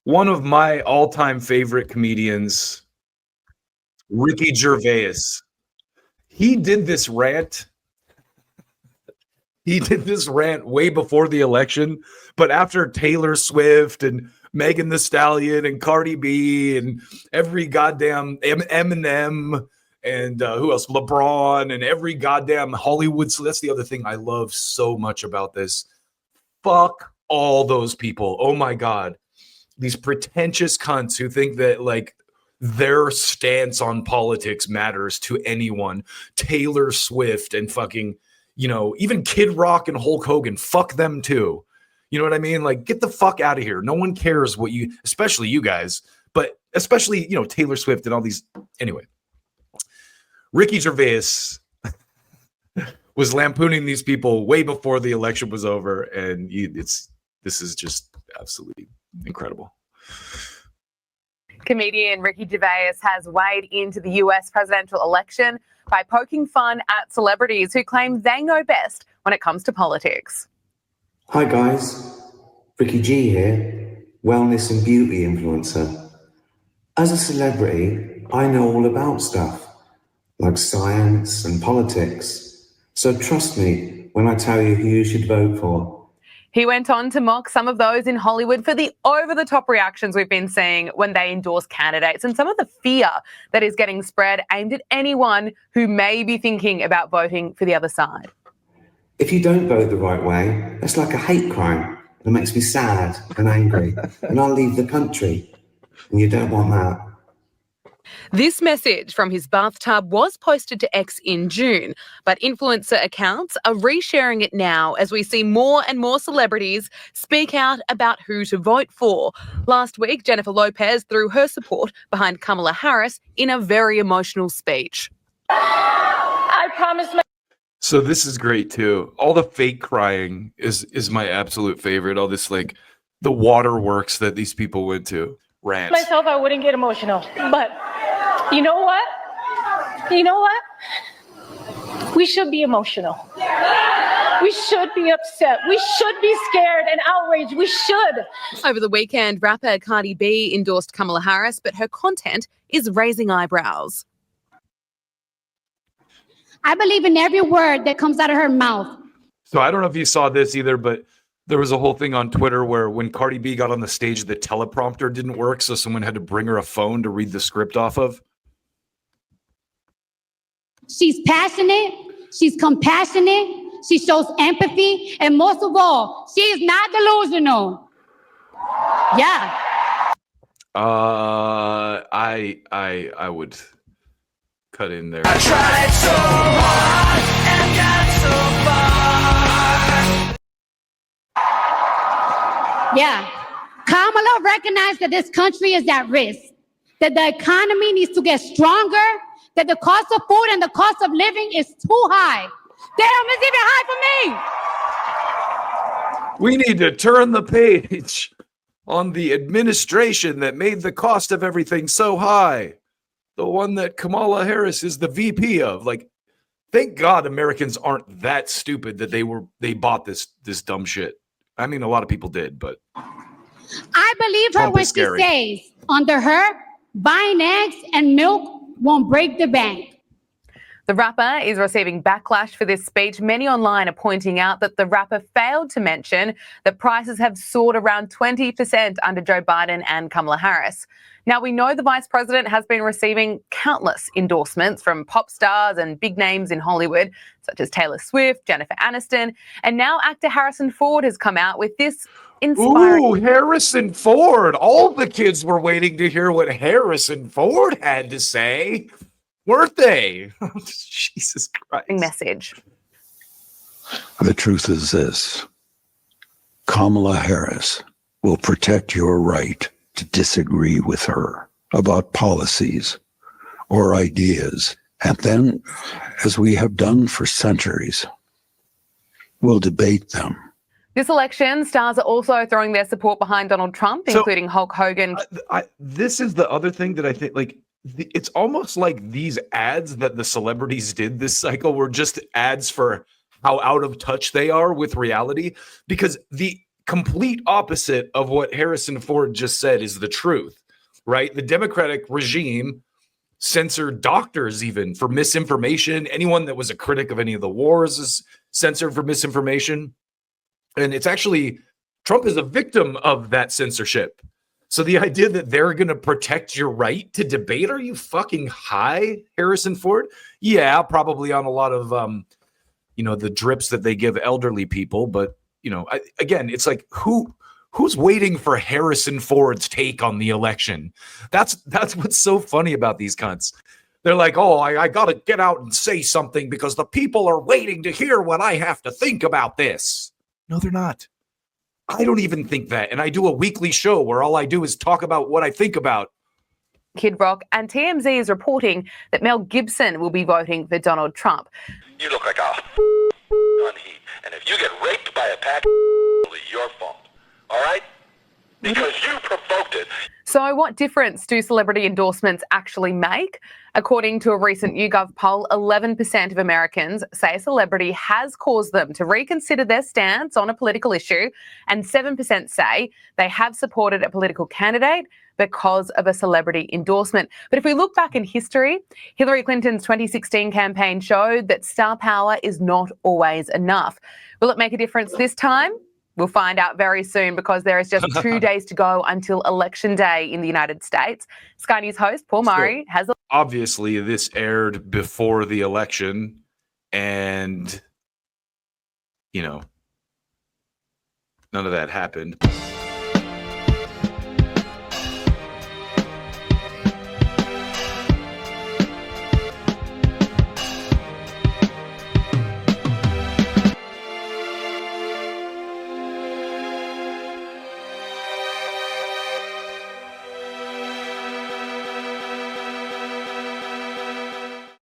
one of my all-time favorite comedians, Ricky Gervais. He did this rant. He did this rant way before the election, but after Taylor Swift and Megan Thee Stallion and Cardi B and every goddamn Eminem and who else? LeBron and every goddamn Hollywood. So that's the other thing I love so much about this. Fuck all those people. Oh my God. These pretentious cunts who think that like their stance on politics matters to anyone. Taylor Swift and fucking, you know, even Kid Rock and Hulk Hogan, fuck them too. You know what I mean? Like, get the fuck out of here. No one cares what you, especially you guys, but especially, you know, Taylor Swift and all these. Anyway, Ricky Gervais was lampooning these people way before the election was over. And this is just absolutely incredible. Comedian Ricky Gervais has weighed into the US presidential election by poking fun at celebrities who claim they know best when it comes to politics. Hi guys, Ricky G here, wellness and beauty influencer. As a celebrity, I know all about stuff like science and politics. So trust me when I tell you who you should vote for. He went on to mock some of those in Hollywood for the over-the-top reactions we've been seeing when they endorse candidates and some of the fear that is getting spread aimed at anyone who may be thinking about voting for the other side. If you don't vote the right way, that's like a hate crime. It makes me sad and angry, and I'll leave the country. And you don't want that. This message from his bathtub was posted to X in June, but influencer accounts are resharing it now as we see more and more celebrities speak out about who to vote for. Last week, Jennifer Lopez threw her support behind Kamala Harris in a very emotional speech. I promise my... So this is great too. All the fake crying is my absolute favorite. All this like the waterworks that these people went to. Rant. Myself, I wouldn't get emotional, but you know what? You know what? We should be emotional. We should be upset. We should be scared and outraged. We should. Over the weekend, rapper Cardi B endorsed Kamala Harris, but her content is raising eyebrows. I believe in every word that comes out of her mouth. So I don't know if you saw this either, but there was a whole thing on Twitter where when Cardi B got on the stage, the teleprompter didn't work, so someone had to bring her a phone to read the script off of. She's passionate, she's compassionate, she shows empathy, and most of all, she is not delusional. Yeah. I would cut in there. I tried so hard and got so far. Yeah. Kamala recognized that this country is at risk, that the economy needs to get stronger, that the cost of food and the cost of living is too high. Damn, it's even high for me. We need to turn the page on the administration that made the cost of everything so high. The one that Kamala Harris is the VP of. Like, thank God Americans aren't that stupid that they bought this dumb shit. I mean, a lot of people did, but I believe her Trump when is she scary. says, under her, buying eggs and milk won't break the bank. The rapper is receiving backlash for this speech. Many online are pointing out that the rapper failed to mention that prices have soared around 20% under Joe Biden and Kamala Harris. Now, we know the vice president has been receiving countless endorsements from pop stars and big names in Hollywood, such as Taylor Swift, Jennifer Aniston, and now actor Harrison Ford has come out with this inspiring... Ooh, Harrison Ford. All the kids were waiting to hear what Harrison Ford had to say, weren't they? Jesus Christ. message. The truth is this: Kamala Harris will protect your right to disagree with her about policies or ideas. And then, as we have done for centuries, we'll debate them. This election, stars are also throwing their support behind Donald Trump, including Hulk Hogan. This is the other thing that I think, like, it's almost like these ads that the celebrities did this cycle were just ads for how out of touch they are with reality, because the complete opposite of what Harrison Ford just said is the truth, right? The Democratic regime censored doctors even for misinformation. Anyone that was a critic of any of the wars is censored for misinformation. And it's actually, Trump is a victim of that censorship. So the idea that they're going to protect your right to debate, are you fucking high, Harrison Ford? Yeah, probably on a lot of, the drips that they give elderly people. But, again, it's like, who's waiting for Harrison Ford's take on the election? That's what's so funny about these cunts. They're like, oh, I got to get out and say something because the people are waiting to hear what I have to think about this. No, they're not. I don't even think that. And I do a weekly show where all I do is talk about what I think about. Kid Rock, and TMZ is reporting that Mel Gibson will be voting for Donald Trump. You look like a on heat. And if you get raped by a pack, it's your fault. All right? Because you provoked it. So what difference do celebrity endorsements actually make? According to a recent YouGov poll, 11% of Americans say a celebrity has caused them to reconsider their stance on a political issue, and 7% say they have supported a political candidate because of a celebrity endorsement. But if we look back in history, Hillary Clinton's 2016 campaign showed that star power is not always enough. Will it make a difference this time? We'll find out very soon, because there is just 2 days to go until Election Day in the United States. Sky News host Paul Murray has... Obviously, this aired before the election, and, none of that happened.